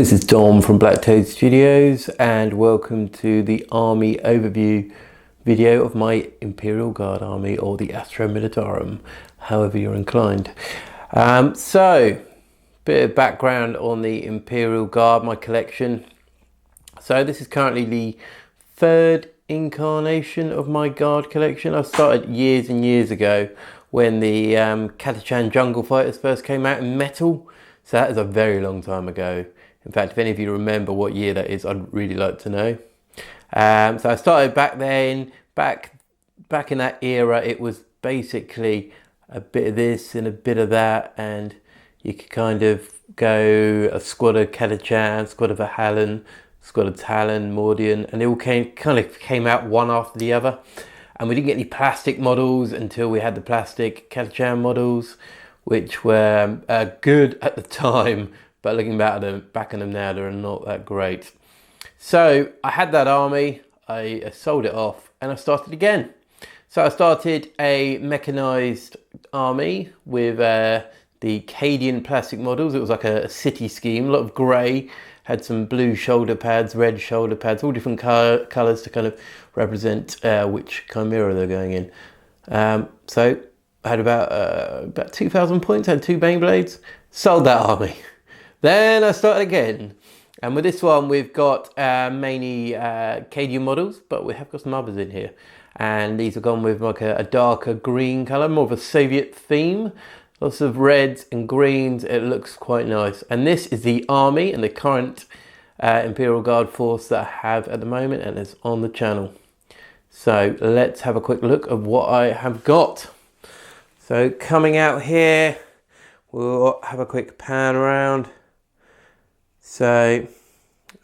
This is Dom from BlackToad Studios and welcome to the army overview video of my Imperial Guard army, or the Astra Militarum, however you're inclined. So, bit of background on the Imperial Guard, my collection. So this is currently the third incarnation of my Guard collection. I started years and years ago when the Catachan Jungle Fighters first came out in metal. So that is a very long time ago. In fact, if any of you remember what year that is, I'd really like to know. So I started back then, back in that era. It was basically a bit of this and a bit of that, and you could kind of go a squad of Catachan, squad of Ahallan, squad of Talon, Mordian, and they all came out one after the other. And we didn't get any plastic models until we had the plastic Catachan models, which were good at the time, but looking back at them now, they're not that great. So I had that army, I sold it off, and I started again. So I started a mechanized army with the Cadian plastic models. It was like a city scheme, a lot of grey, had some blue shoulder pads, red shoulder pads, all different colours to kind of represent which chimera they're going in. So I had about 2,000 points, I had 2 Bane Blades, sold that army. Then I started again, and with this one we've got mainly Cadian models, but we have got some others in here, and these have gone with like a darker green colour, more of a Soviet theme, lots of reds and greens. It looks quite nice. And this is the army and the current Imperial Guard force that I have at the moment, and it's on the channel. So let's have a quick look at what I have got. So coming out here, we'll have a quick pan around. So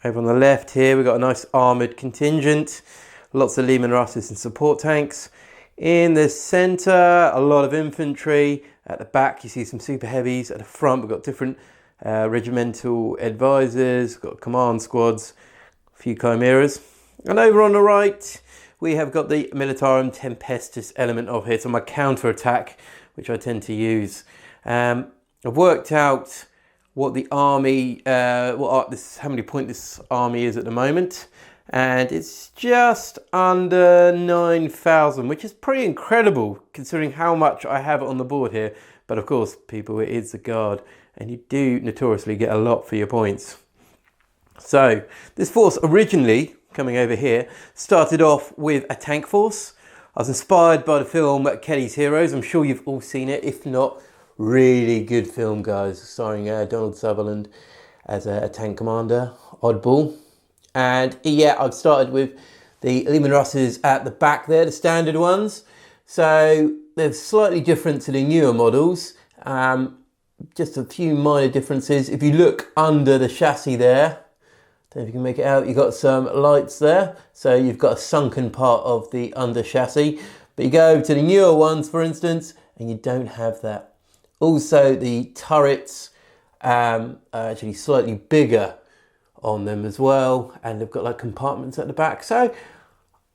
over on the left here, we've got a nice armoured contingent, lots of Leman Russes and support tanks. In the centre, a lot of infantry. At the back, you see some super heavies. At the front, we've got different regimental advisors, we've got command squads, a few chimeras. And over on the right, we have got the Militarum Tempestus element of here, so my counter-attack, which I tend to use. I've worked out what the army, how many point this army is at the moment, and it's just under 9,000, which is pretty incredible considering how much I have on the board here. But of course, people, it is the Guard, and you do notoriously get a lot for your points. So this force originally, coming over here, started off with a tank force. I was inspired by the film Kelly's Heroes. I'm sure you've all seen it. If not, really good film, guys, starring Donald Sutherland as a tank commander, oddball. And yeah, I've started with the Leman Russes at the back there, the standard ones. So they're slightly different to the newer models. Just a few minor differences. If you look under the chassis there, don't know if you can make it out, you've got some lights there. So you've got a sunken part of the under chassis. But you go over to the newer ones, for instance, and you don't have that. Also, the turrets are actually slightly bigger on them as well, and they've got like compartments at the back. So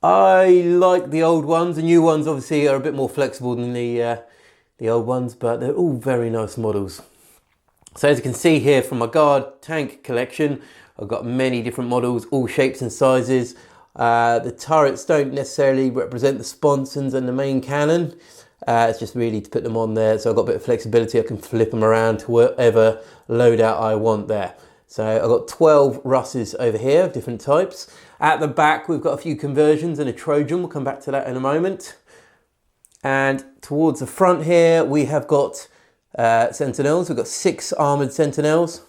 I like the old ones. The new ones obviously are a bit more flexible than the old ones, but they're all very nice models. So as you can see here from my Guard tank collection, I've got many different models, all shapes and sizes. The turrets don't necessarily represent the sponsons and the main cannon. It's just really to put them on there, so I've got a bit of flexibility. I can flip them around to whatever loadout I want there. So I've got 12 Russes over here of different types. At the back, we've got a few conversions and a Trojan. We'll come back to that in a moment. And towards the front here, we have got Sentinels. We've got 6 armoured Sentinels,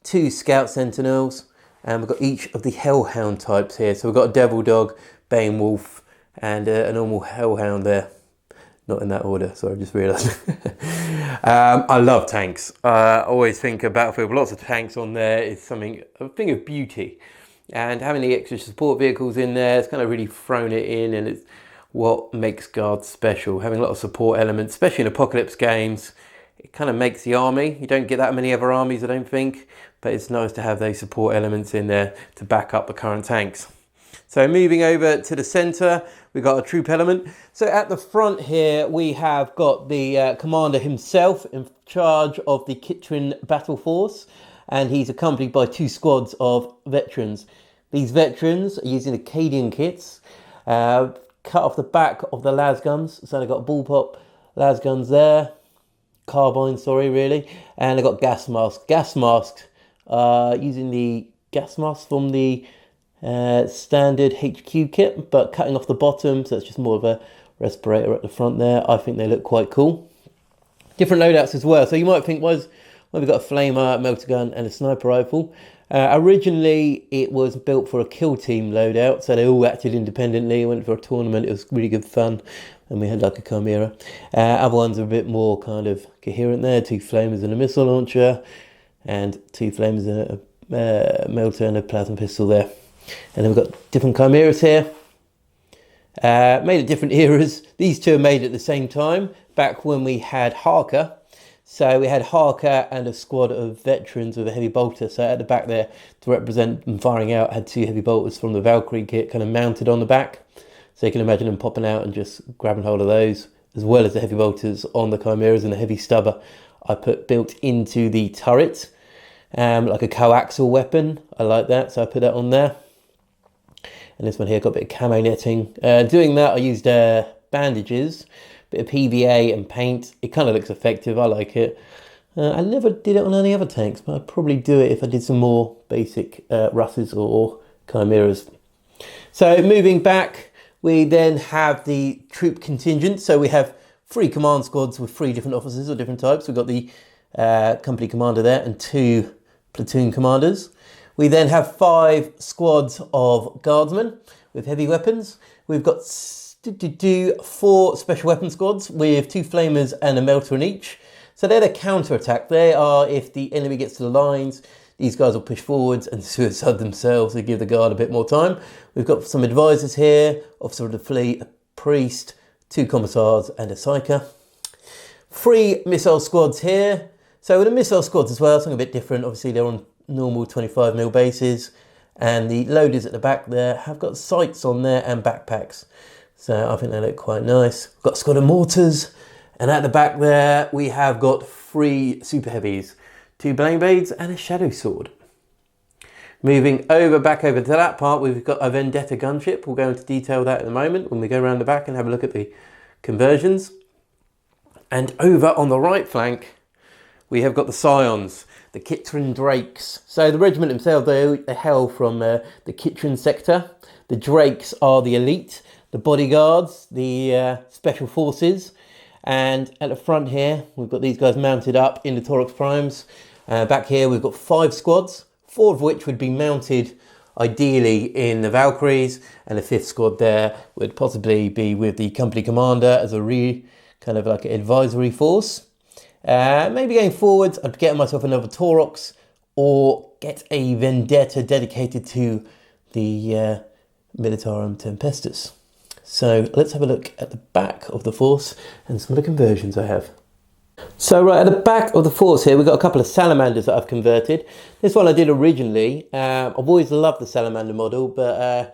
2 Scout Sentinels, and we've got each of the Hellhound types here. So we've got a Devil Dog, Bane Wolf, and a normal Hellhound there. Not in that order, sorry, I just realised. I love tanks. I always think a battlefield with lots of tanks on there is a thing of beauty. And having the extra support vehicles in there, it's kind of really thrown it in, and it's what makes Guards special. Having a lot of support elements, especially in Apocalypse games, it kind of makes the army. You don't get that many other armies, I don't think, but it's nice to have those support elements in there to back up the current tanks. So moving over to the centre, we've got a troop element. So at the front here, we have got the commander himself in charge of the Kitrin battle force. and he's accompanied by 2 squads of veterans. These veterans are using Acadian kits, cut off the back of the las guns, so they've got bullpup las guns there, carbine, sorry, really, and they've got gas masks. Gas masks, using the gas masks from the standard HQ kit, but cutting off the bottom, so it's just more of a respirator at the front there. I think they look quite cool. Different loadouts as well, so you might think, well, we've got a flamer, melter gun, and a sniper rifle. Originally, it was built for a kill team loadout, so they all acted independently. Went for a tournament, it was really good fun, and we had like a chimera. Other ones are a bit more kind of coherent there, 2 flamers and a missile launcher, and 2 flamers and a melter and a plasma pistol there. And then we've got different chimeras here, made at different eras. These 2 are made at the same time, back when we had Harker. So we had Harker and a squad of veterans with a heavy bolter. So at the back there, to represent them firing out, had 2 heavy bolters from the Valkyrie kit kind of mounted on the back. So you can imagine them popping out and just grabbing hold of those, as well as the heavy bolters on the chimeras and the heavy stubber I put built into the turret, like a coaxial weapon. I like that, so I put that on there. And this one here got a bit of camo netting. Doing that, I used bandages, bit of PVA and paint. It kind of looks effective, I like it. I never did it on any other tanks, but I'd probably do it if I did some more basic Russes or Chimeras. So moving back, we then have the troop contingent. So we have 3 command squads with 3 different officers of different types. We've got the company commander there and 2 platoon commanders. We then have 5 squads of guardsmen with heavy weapons. We've got 4 special weapon squads with 2 flamers and a melter in each. So they're the counter-attack. They are, if the enemy gets to the lines, these guys will push forwards and suicide themselves to give the guard a bit more time. We've got some advisors here, officer of the fleet, a priest, 2 commissars and a psyker. 3 missile squads here. So with the missile squads as well, something a bit different. Obviously they're on normal 25mm bases, and the loaders at the back there have got sights on there and backpacks. So I think they look quite nice. We've got a squad of mortars, and at the back there we have got 3 super heavies, 2 blade blades and a shadow sword. Moving back over to that part, we've got a Vendetta Gunship. We'll go into detail that in a moment when we go around the back and have a look at the conversions. And over on the right flank, we have got the Saiyans, the Kitrin Drakes. So the regiment themselves, they hail from the Kitrin sector. The Drakes are the elite, the bodyguards, the special forces. And at the front here, we've got these guys mounted up in the Taurox Primes. Back here, we've got 5 squads, 4 of which would be mounted ideally in the Valkyries, and the 5th squad there would possibly be with the company commander as a kind of like an advisory force. Maybe going forwards, I'd get myself another Taurox or get a Vendetta dedicated to the Militarum Tempestus. So let's have a look at the back of the force and some of the conversions I have. So right at the back of the force here, we've got a couple of Salamanders that I've converted. This one I did originally. I've always loved the Salamander model, but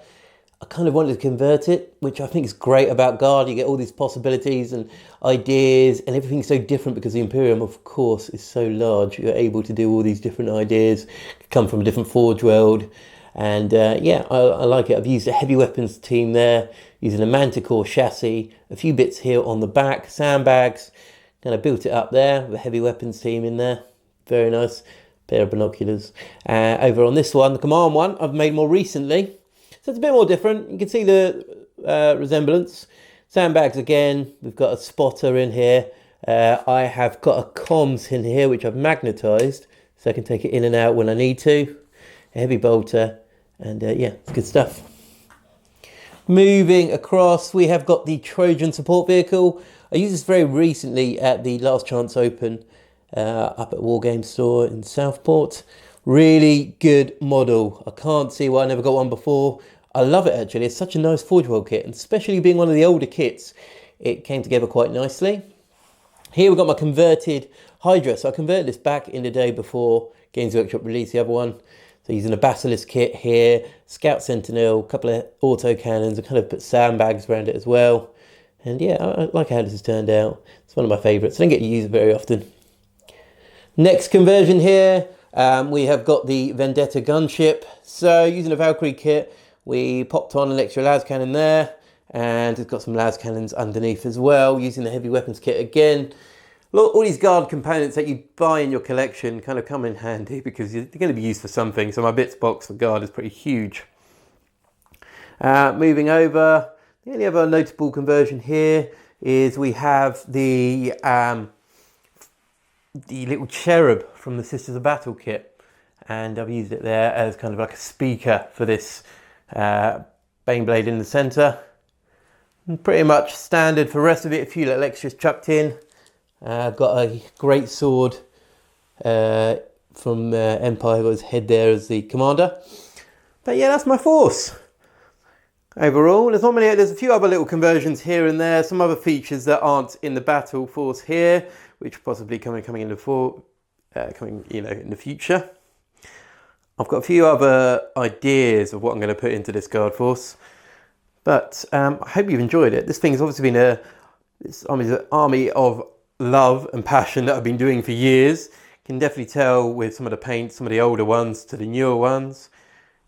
I kind of wanted to convert it, which I think is great about Guard. You get all these possibilities and ideas, and everything's so different because the Imperium, of course, is so large. You're able to do all these different ideas, come from a different forge world. And yeah, I like it. I've used a heavy weapons team there, using a Manticore chassis, a few bits here on the back, sandbags. Kind of built it up there with a heavy weapons team in there. Very nice. Pair of binoculars. Over on this one, the command one, I've made more recently. So it's a bit more different. You can see the resemblance. Sandbags again. We've got a spotter in here. I have got a comms in here, which I've magnetised, so I can take it in and out when I need to. A heavy bolter. And yeah, it's good stuff. Moving across, we have got the Trojan support vehicle. I used this very recently at the Last Chance Open up at War Game Store in Southport. Really good model. I can't see why I never got one before. I love it actually. It's such a nice Forge World kit, and especially being one of the older kits, it came together quite nicely. Here we've got my converted Hydra. So I converted this back in the day before Games Workshop released the other one. So using a Basilisk kit here, Scout Sentinel, a couple of auto cannons, I kind of put sandbags around it as well. And yeah, I like how this has turned out. It's one of my favourites. I don't get to use it very often. Next conversion here, We have got the Vendetta Gunship. So using a Valkyrie kit, we popped on an extra las cannon there, and it's got some las cannons underneath as well, using the heavy weapons kit again. Look, all these guard components that you buy in your collection kind of come in handy because they're going to be used for something. So my bits box for guard is pretty huge. Moving over, the only other notable conversion here is we have the little cherub from the Sisters of Battle kit, and I've used it there as kind of like a speaker for this Baneblade in the centre. And pretty much standard for the rest of it, a few little extras chucked in. I've got a great sword from Empire, got his head there as the commander. But yeah, that's my force. Overall, there's a few other little conversions here and there, some other features that aren't in the battle force here, which possibly coming in the future. I've got a few other ideas of what I'm going to put into this guard force, but I hope you've enjoyed it. This thing's obviously been this army of love and passion that I've been doing for years. You can definitely tell with some of the paint, some of the older ones to the newer ones.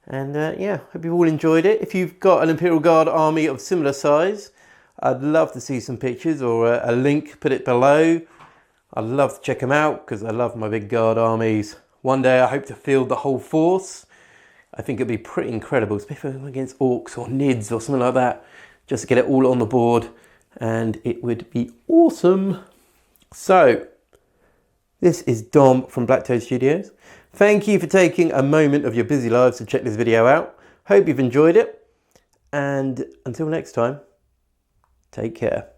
And yeah, hope you've all enjoyed it. If you've got an Imperial Guard army of similar size, I'd love to see some pictures or a link, put it below. I'd love to check them out because I love my big guard armies. One day I hope to field the whole force. I think it'd be pretty incredible, especially against orcs or nids or something like that, just to get it all on the board, and it would be awesome. So, this is Dom from BlackToad Studios. Thank you for taking a moment of your busy lives to check this video out. Hope you've enjoyed it. And until next time, take care.